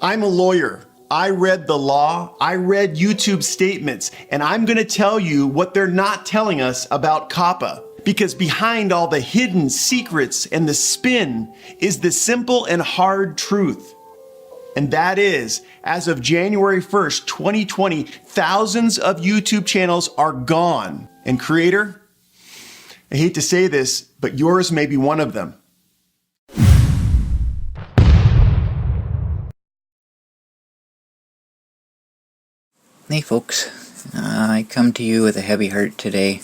I'm a lawyer. I read the law, I read YouTube statements, and I'm gonna tell you what they're not telling us about COPPA. Because behind all the hidden secrets and the spin is the simple and hard truth. And that is, as of January 1st, 2020, thousands of YouTube channels are gone. And creator, I hate to say this, but yours may be one of them. Hey folks, I come to you with a heavy heart today.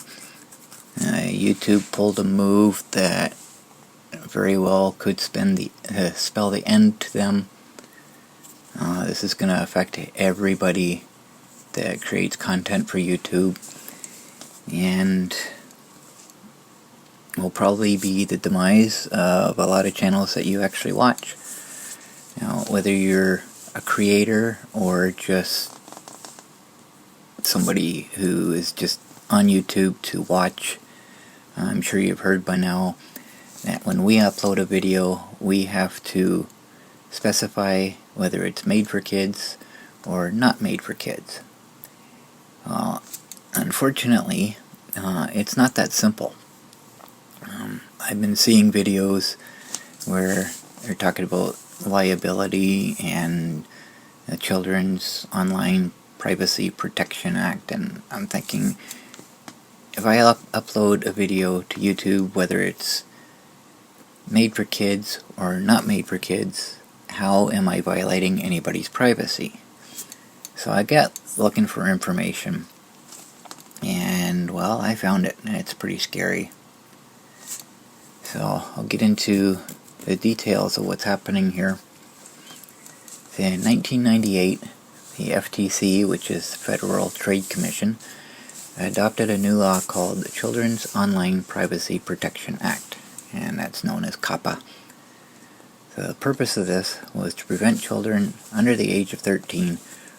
YouTube pulled a move that very well could spell the end to them. This is going to affect everybody that creates content for YouTube, and will probably be the demise of a lot of channels that you actually watch. Now, whether you're a creator or just somebody who is just on YouTube to watch, I'm sure you've heard by now that when we upload a video, we have to specify whether it's made for kids or not made for kids. Unfortunately, it's not that simple. I've been seeing videos where they're talking about liability and the Children's Online Privacy Protection Act, and I'm thinking, if I upload a video to YouTube, whether it's made for kids or not made for kids, how am I violating anybody's privacy? So I got looking for information, and well, I found it, and it's pretty scary. So I'll get into the details of what's happening here. In 1998, the FTC, which is the Federal Trade Commission, adopted a new law called the Children's Online Privacy Protection Act, and that's known as COPPA. The purpose of this was to prevent children under the age of 13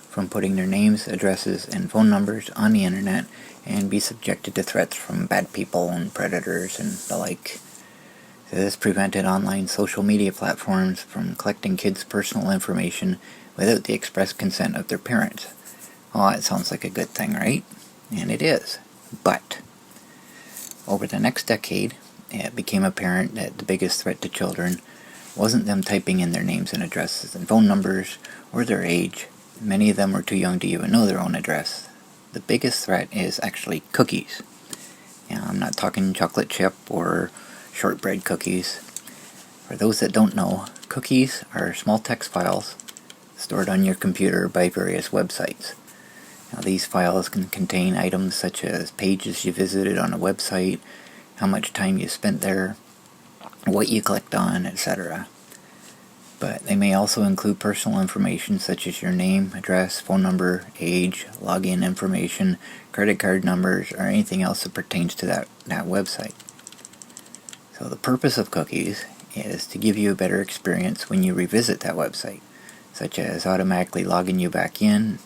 from putting their names, addresses, and phone numbers on the internet and be subjected to threats from bad people and predators and the like. This prevented online social media platforms from collecting kids' personal information without the express consent of their parents. Oh, it sounds like a good thing, right? And it is. But over the next decade, it became apparent that the biggest threat to children wasn't them typing in their names and addresses and phone numbers or their age. Many of them were too young to even know their own address. The biggest threat is actually cookies. Now, I'm not talking chocolate chip or shortbread cookies. For those that don't know, cookies are small text files stored on your computer by various websites. Now, these files can contain items such as pages you visited on a website, how much time you spent there, what you clicked on, etc. But they may also include personal information such as your name, address, phone number, age, login information, credit card numbers, or anything else that pertains to that website. So the purpose of cookies is to give you a better experience when you revisit that website, such as automatically logging you back in,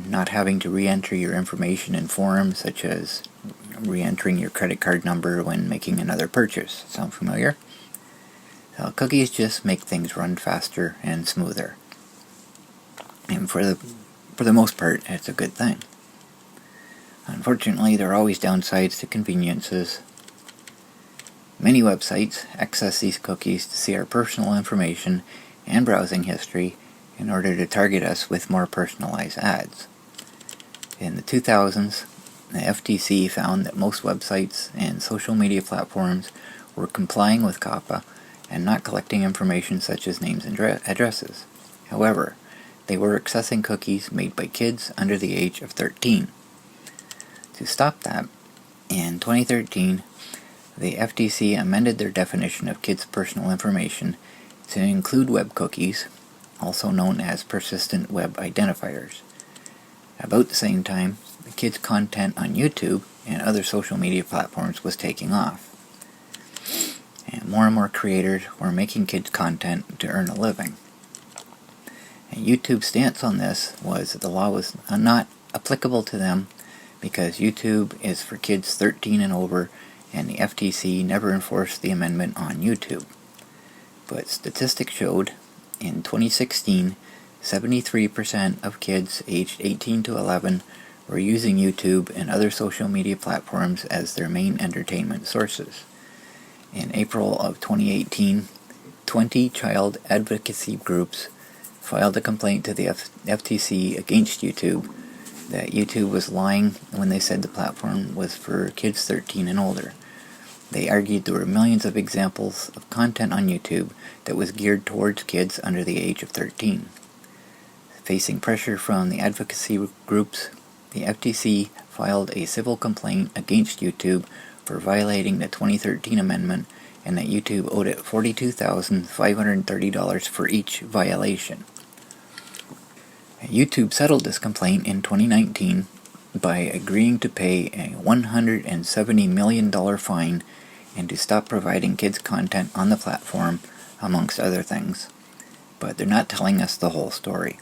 not having to re-enter your information in forums, such as re-entering your credit card number when making another purchase. Sound familiar? So cookies just make things run faster and smoother. And for the most part, it's a good thing. Unfortunately, there are always downsides to conveniences. Many websites access these cookies to see our personal information and browsing history in order to target us with more personalized ads. In the 2000s, the FTC found that most websites and social media platforms were complying with COPPA and not collecting information such as names and addresses. However, they were accessing cookies made by kids under the age of 13. To stop that, in 2013, the FTC amended their definition of kids' personal information to include web cookies, also known as persistent web identifiers. About the same time, the kids' content on YouTube and other social media platforms was taking off. And more creators were making kids' content to earn a living. And YouTube's stance on this was that the law was not applicable to them because YouTube is for kids 13 and over, and the FTC never enforced the amendment on YouTube. But statistics showed In 2016, 73% of kids aged 18 to 11 were using YouTube and other social media platforms as their main entertainment sources. In April of 2018, 20 child advocacy groups filed a complaint to the FTC against YouTube that YouTube was lying when they said the platform was for kids 13 and older. They argued there were millions of examples of content on YouTube that was geared towards kids under the age of 13. Facing pressure from the advocacy groups, the FTC filed a civil complaint against YouTube for violating the 2013 amendment, and that YouTube owed it $42,530 for each violation. YouTube settled this complaint in 2019 by agreeing to pay a $170 million fine and to stop providing kids content on the platform, amongst other things. But they're not telling us the whole story.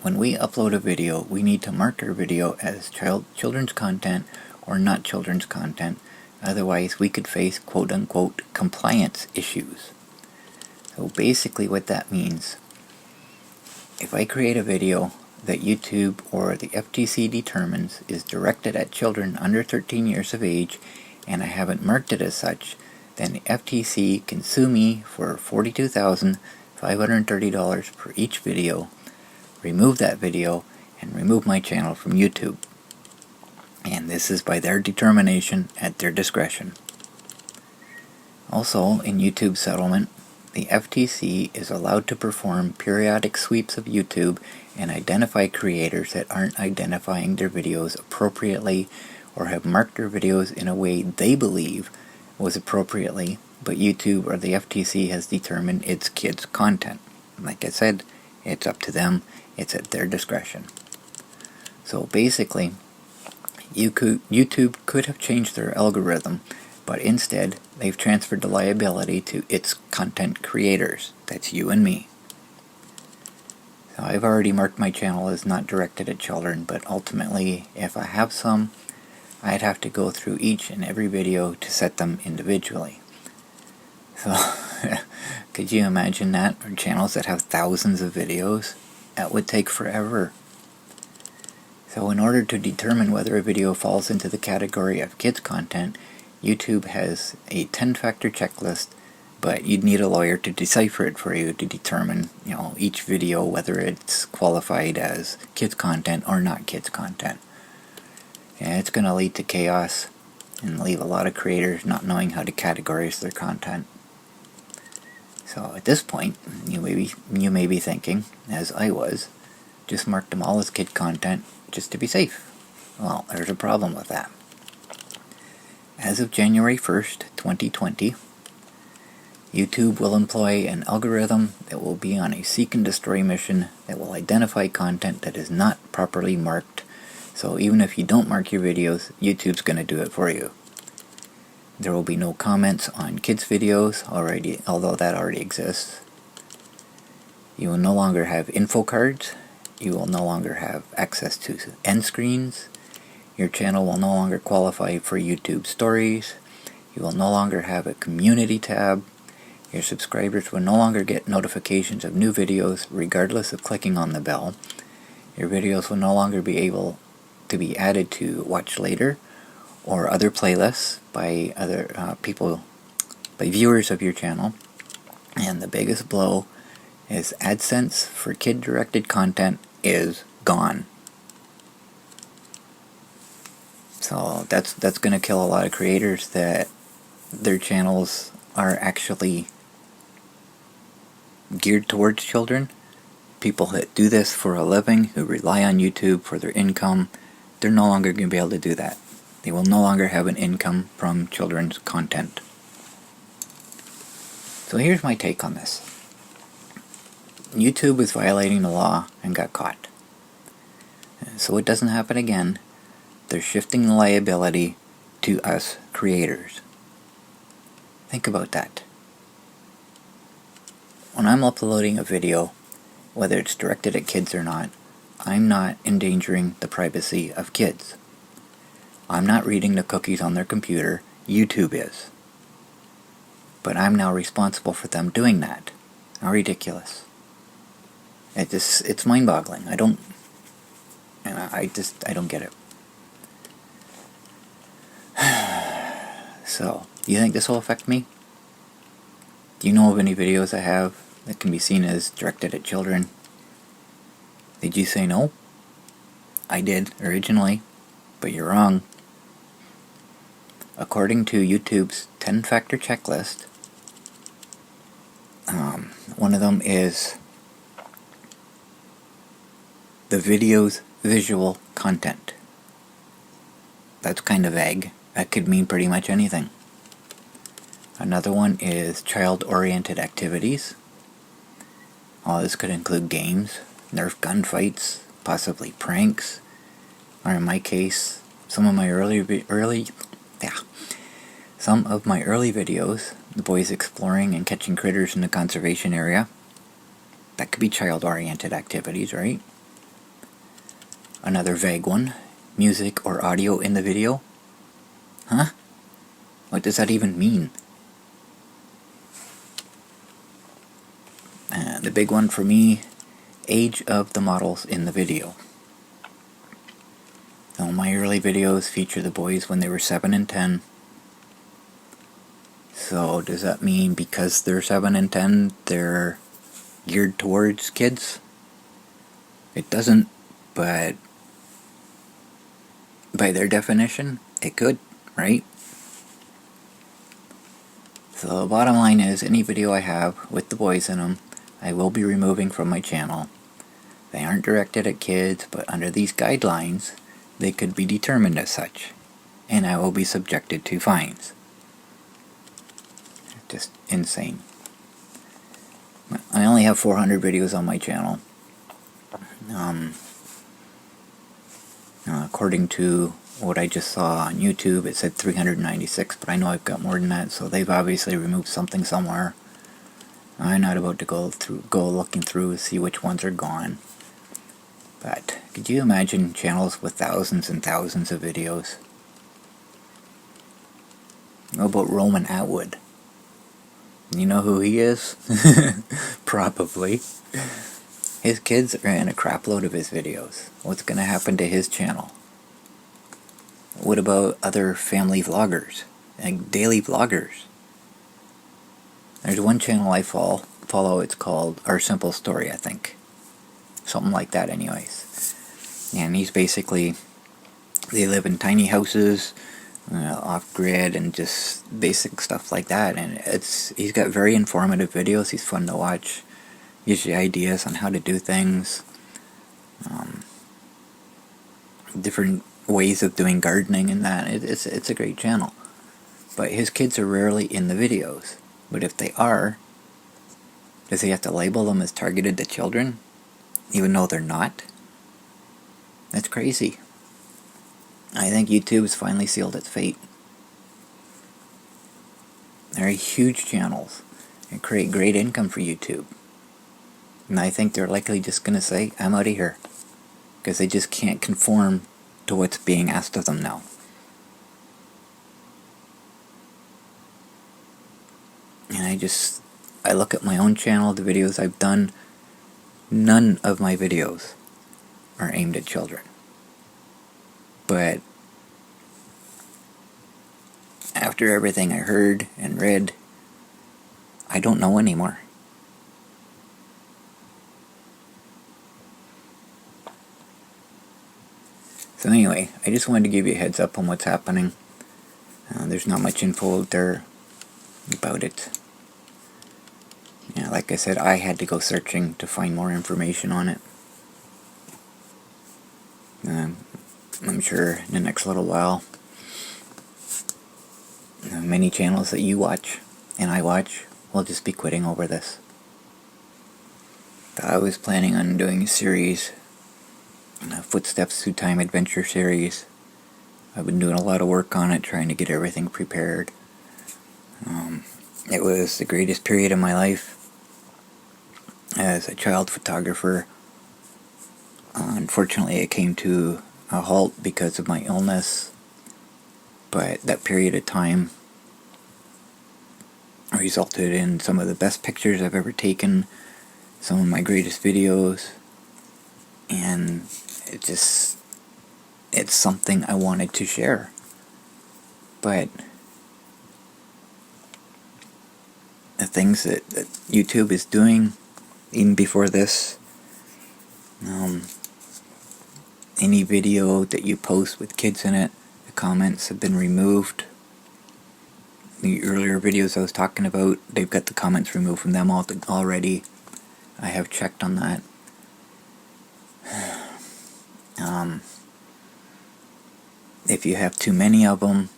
When we upload a video, we need to mark our video as children's content or not children's content, otherwise we could face quote-unquote compliance issues. So basically what that means, if I create a video that YouTube or the FTC determines is directed at children under 13 years of age, and I haven't marked it as such, then the FTC can sue me for $42,530 for each video, remove that video, and remove my channel from YouTube. And this is by their determination at their discretion. Also, in YouTube's settlement, the FTC is allowed to perform periodic sweeps of YouTube and identify creators that aren't identifying their videos appropriately or have marked their videos in a way they believe was appropriately, but YouTube or the FTC has determined it's kids' content. Like I said, it's up to them, it's at their discretion. So basically, YouTube could have changed their algorithm, but instead they've transferred the liability to its content creators. That's you and me. So I've already marked my channel as not directed at children, but ultimately, if I have some, I'd have to go through each and every video to set them individually. So, could you imagine that? Or channels that have thousands of videos? That would take forever. So in order to determine whether a video falls into the category of kids content, YouTube has a 10-factor checklist, but you'd need a lawyer to decipher it for you to determine, each video whether it's qualified as kids content or not kids content. And it's going to lead to chaos and leave a lot of creators not knowing how to categorize their content. So at this point, you may be thinking, as I was, just mark them all as kid content just to be safe. Well, there's a problem with that. As of January 1st, 2020, YouTube will employ an algorithm that will be on a seek and destroy mission that will identify content that is not properly marked. So even if you don't mark your videos, YouTube's going to do it for you. There will be no comments on kids' videos already, although that already exists. You will no longer have info cards. You will no longer have access to end screens. Your channel will no longer qualify for YouTube stories. You will no longer have a community tab. Your subscribers will no longer get notifications of new videos regardless of clicking on the bell. Your videos will no longer be able to be added to watch later or other playlists by other by viewers of your channel. And the biggest blow is AdSense for kid-directed content is gone. So that's going to kill a lot of creators that their channels are actually geared towards children. People that do this for a living, who rely on YouTube for their income, they're no longer going to be able to do that. They will no longer have an income from children's content. So here's my take on this. YouTube was violating the law and got caught. So it doesn't happen again, they're shifting the liability to us creators. Think about that. When I'm uploading a video, whether it's directed at kids or not, I'm not endangering the privacy of kids. I'm not reading the cookies on their computer, YouTube is. But I'm now responsible for them doing that. How ridiculous. It's mind-boggling. I don't get it. So, do you think this will affect me? Do you know of any videos I have that can be seen as directed at children? Did you say no? I did, originally, but you're wrong. According to YouTube's 10-factor checklist, one of them is the video's visual content. That's kind of vague. That could mean pretty much anything. Another one is child-oriented activities. This could include games, Nerf gunfights, possibly pranks, or in my case, some of my early videos, the boys exploring and catching critters in the conservation area. That could be child-oriented activities, right? Another vague one, music or audio in the video. Huh? What does that even mean? The big one for me, age of the models in the video. Now, my early videos feature the boys when they were 7 and 10. So does that mean because they're 7 and 10, they're geared towards kids? It doesn't, but by their definition, it could, right? So the bottom line is, any video I have with the boys in them, I will be removing from my channel. They aren't directed at kids, but under these guidelines, they could be determined as such, and I will be subjected to fines. Just insane. I only have 400 videos on my channel. According to what I just saw on YouTube, it said 396, but I know I've got more than that, so they've obviously removed something somewhere. I'm not about to go looking through to see which ones are gone. But could you imagine channels with thousands and thousands of videos? What about Roman Atwood? You know who he is? Probably. His kids are in a crapload of his videos. What's going to happen to his channel? What about other family vloggers? Like daily vloggers? There's one channel I follow, it's called Our Simple Story, I think. Something like that anyways. And he's basically, they live in tiny houses, off-grid, and just basic stuff like that. And he's got very informative videos, he's fun to watch. Gives you ideas on how to do things. Different ways of doing gardening and that. It's a great channel. But his kids are rarely in the videos. But if they are, does he have to label them as targeted to children, even though they're not? That's crazy. I think YouTube's finally sealed its fate. They're huge channels and create great income for YouTube. And I think they're likely just going to say, I'm out of here. Because they just can't conform to what's being asked of them now. And I look at my own channel, the videos I've done, none of my videos are aimed at children. But after everything I heard and read, I don't know anymore. So anyway, I just wanted to give you a heads up on what's happening. There's not much info out there about it. Yeah, like I said, I had to go searching to find more information on it. I'm sure in the next little while, many channels that you watch and I watch will just be quitting over this. I was planning on doing a series, Footsteps Through Time Adventure series. I've been doing a lot of work on it, trying to get everything prepared. It was the greatest period of my life as a child photographer. Unfortunately, it came to a halt because of my illness, but that period of time resulted in some of the best pictures I've ever taken, some of my greatest videos, and it's something I wanted to share. But the things that YouTube is doing, even before this, any video that you post with kids in it, the comments have been removed. The earlier videos I was talking about, they've got the comments removed from them already. I have checked on that. If you have too many of them,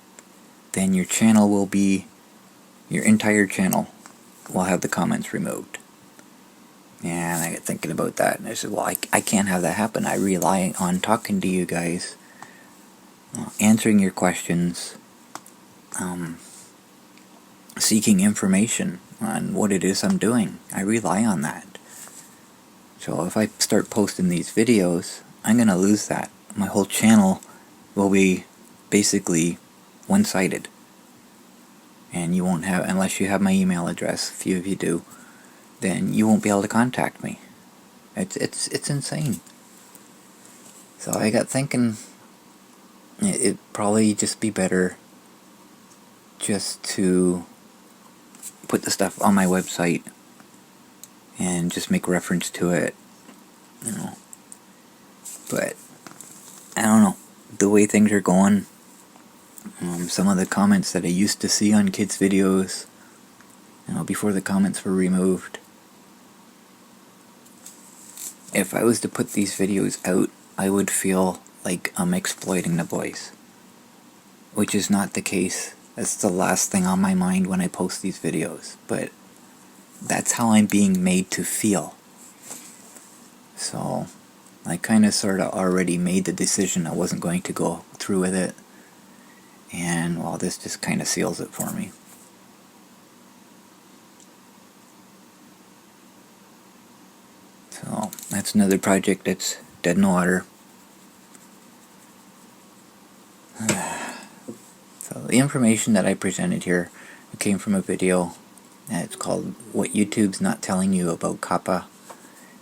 then your entire channel will have the comments removed. And I got thinking about that, and I said, well, I can't have that happen. I rely on talking to you guys, answering your questions, seeking information on what it is I'm doing. I rely on that. So if I start posting these videos, I'm going to lose that. My whole channel will be basically one-sided. And you won't have, unless you have my email address, a few of you do, then you won't be able to contact me. It's insane. So I got thinking it'd probably just be better just to put the stuff on my website and just make reference to it, But I don't know, the way things are going, some of the comments that I used to see on kids' videos, before the comments were removed, if I was to put these videos out, I would feel like I'm exploiting the boys, which is not the case. That's the last thing on my mind when I post these videos, but that's how I'm being made to feel. So I kind of sort of already made the decision I wasn't going to go through with it, and well, this just kind of seals it for me. So that's another project that's dead in the water. So the information that I presented here came from a video. It's called What YouTube's Not Telling You About COPPA.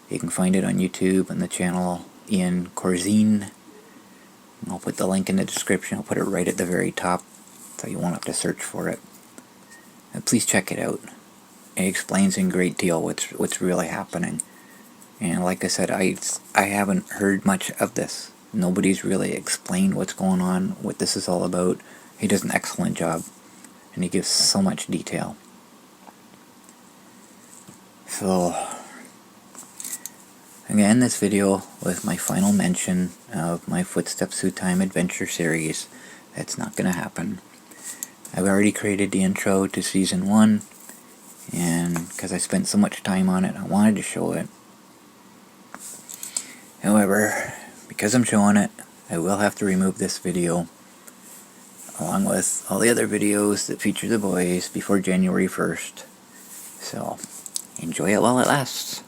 You can find it on YouTube on the channel Ian Corzine. I'll put the link in the description. I'll put it right at the very top, so you won't have to search for it. Please check it out. It explains in great deal what's really happening. And like I said, I haven't heard much of this. Nobody's really explained what's going on, what this is all about. He does an excellent job, and he gives so much detail. So, again, this video was my final mention of my Footsteps Through Time adventure series. That's not going to happen. I've already created the intro to Season 1, and because I spent so much time on it, I wanted to show it. However, because I'm showing it, I will have to remove this video, along with all the other videos that feature the boys, before January 1st. So, enjoy it while it lasts.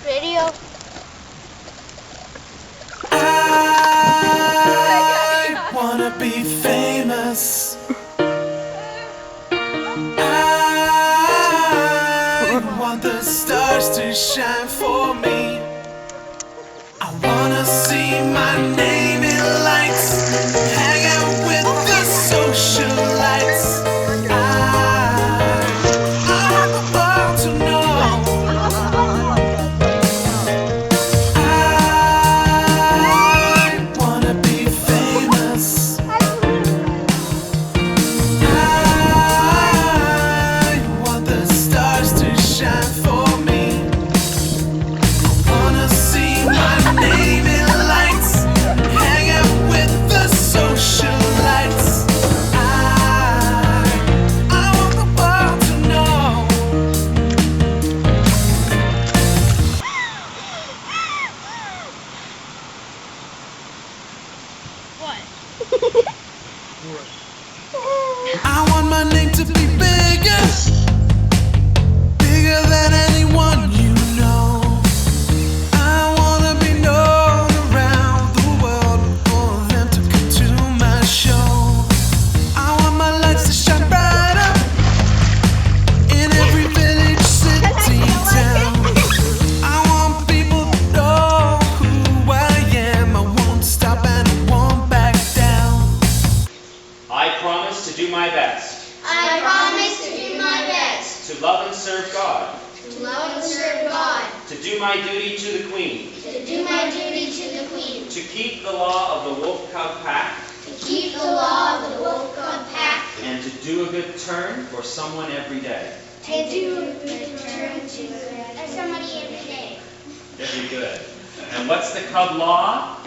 Video. I wanna be famous. I want the stars to shine for me. I wanna see my name in lights, hang out with the socialites. I want the world to know serve God. To love and serve God. To do my duty to the Queen. To do my duty to the Queen. To keep the law of the Wolf Cub Pack. To keep the law of the Wolf Cub Pack. And to do a good turn for someone every day. And to return to somebody every day. Very good. And what's the cub law?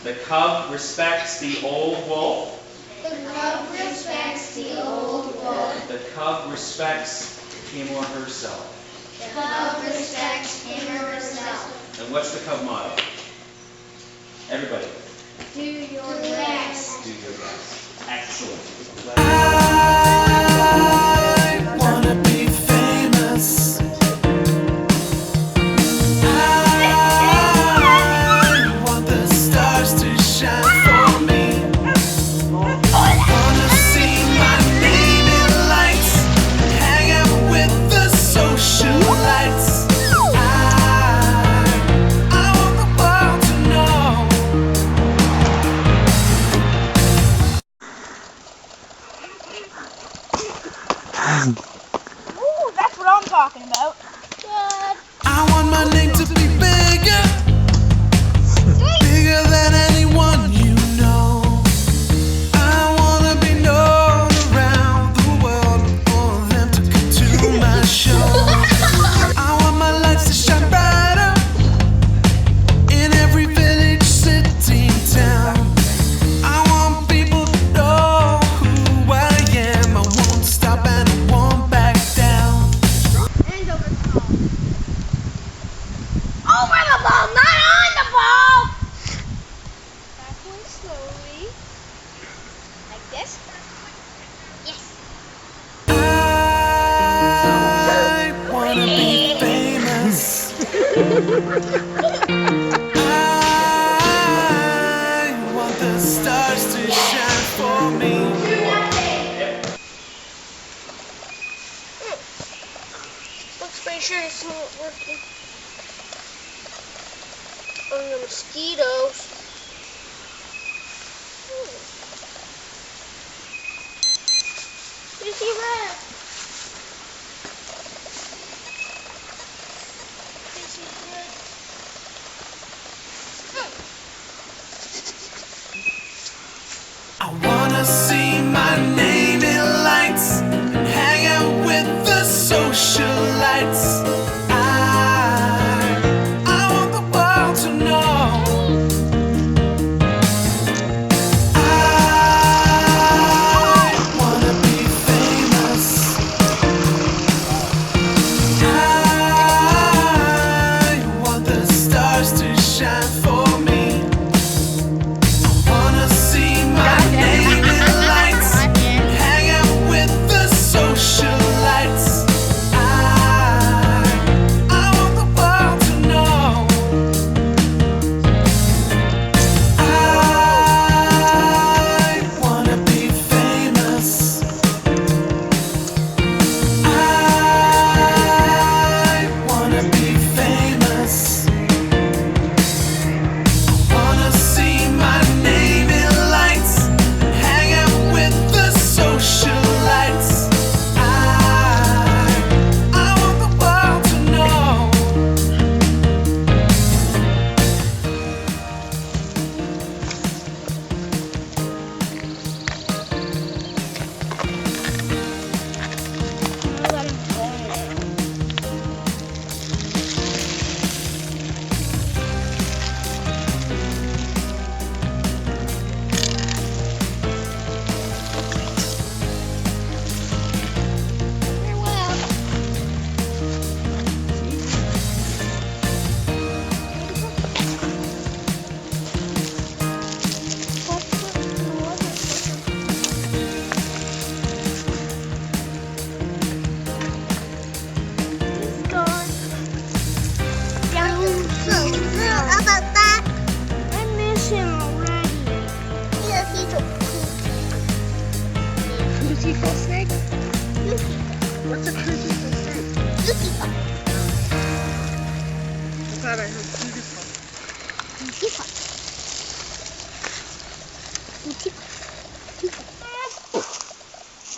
The cub respects the old wolf. The cub respects the old wolf. The cub respects him or herself. The cub respects him or herself. And what's the cub motto? Everybody. Do your best. Do your best. Excellent. I wanna be famous. I want the stars to shine for me. Wanna see my name in lights, hang out with the socialites. I want the world to know. Ooh, that's what I'm talking about. I want my name to be bigger, bigger than anyone you know. I wanna be known around the world for them to come to my show. I want my lights to shine brighter in every village, city, town. I want people to know who I am. I won't stop and I won't back down. Over the ball, not on the ball! Back one slowly. Like this? Yes. I wanna be famous. I want the stars to shine for me. Let's make sure it's not working. On the mosquitoes. You see red? This is red. I wanna see my name in lights and hang out with the socialites. I want the world to know. I wanna be famous. I want the stars to shine for me. I wanna see my name in lights, hang out with the socialites. I want the world to know. I wanna be famous. I wanna be famous. Wanna see my name in lights, hang out with the socialites. I want the world to know. How about that? I miss him already. Yes, he's a Cookie snake? What's a cookie for snake? Cookie for. I thought I heard beautiful. Cookie for.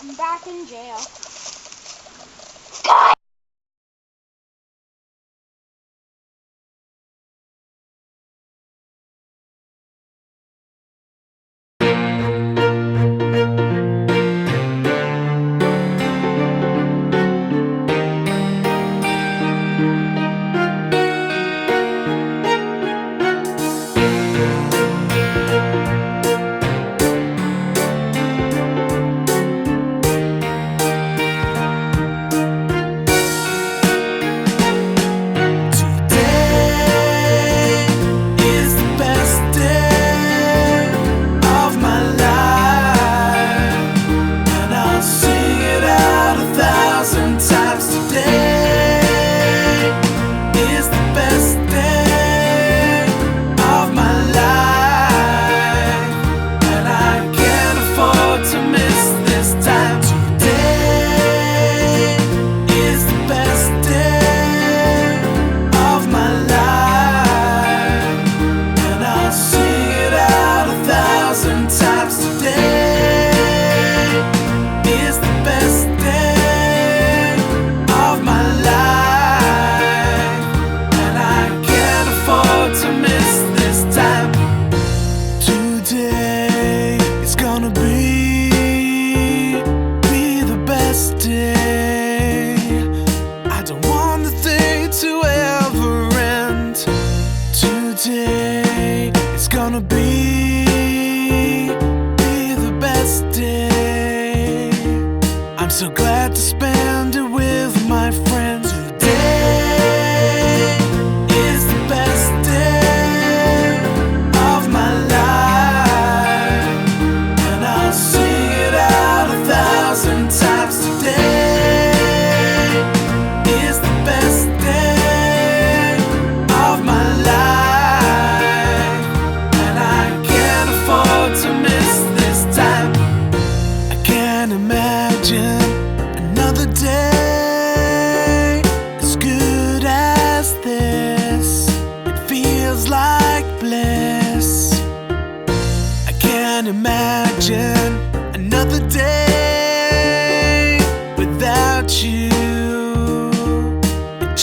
I'm back in jail.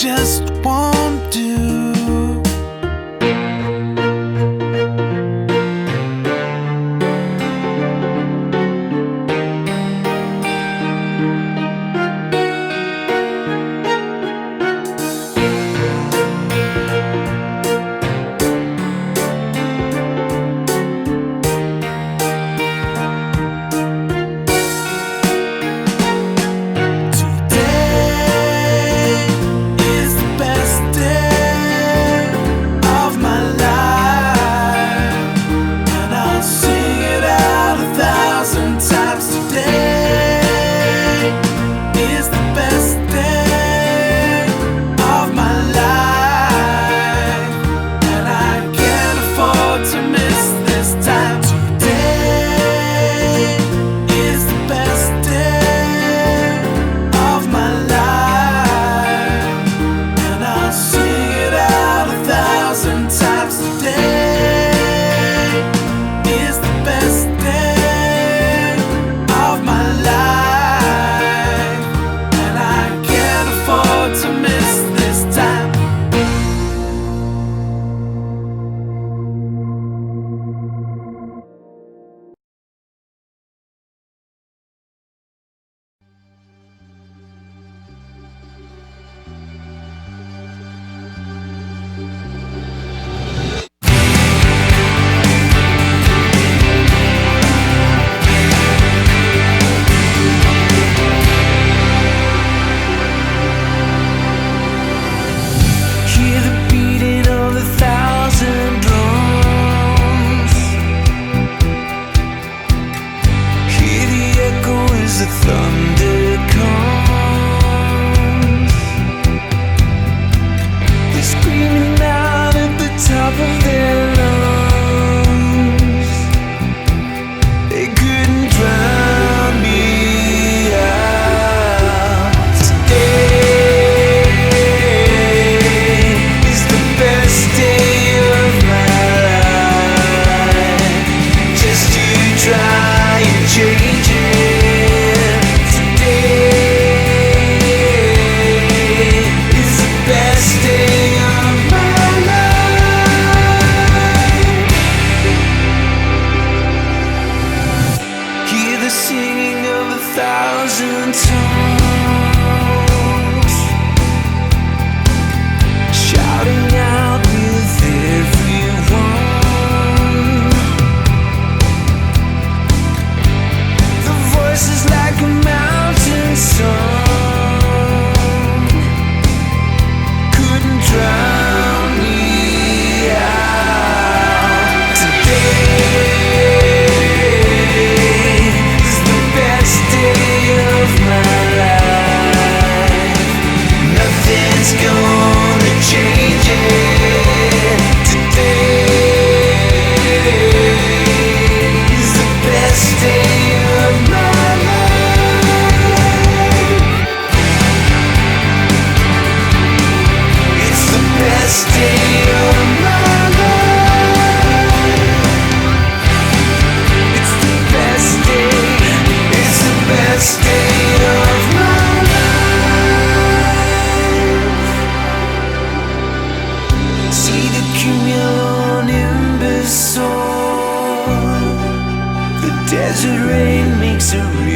just won't do. Desert rain makes a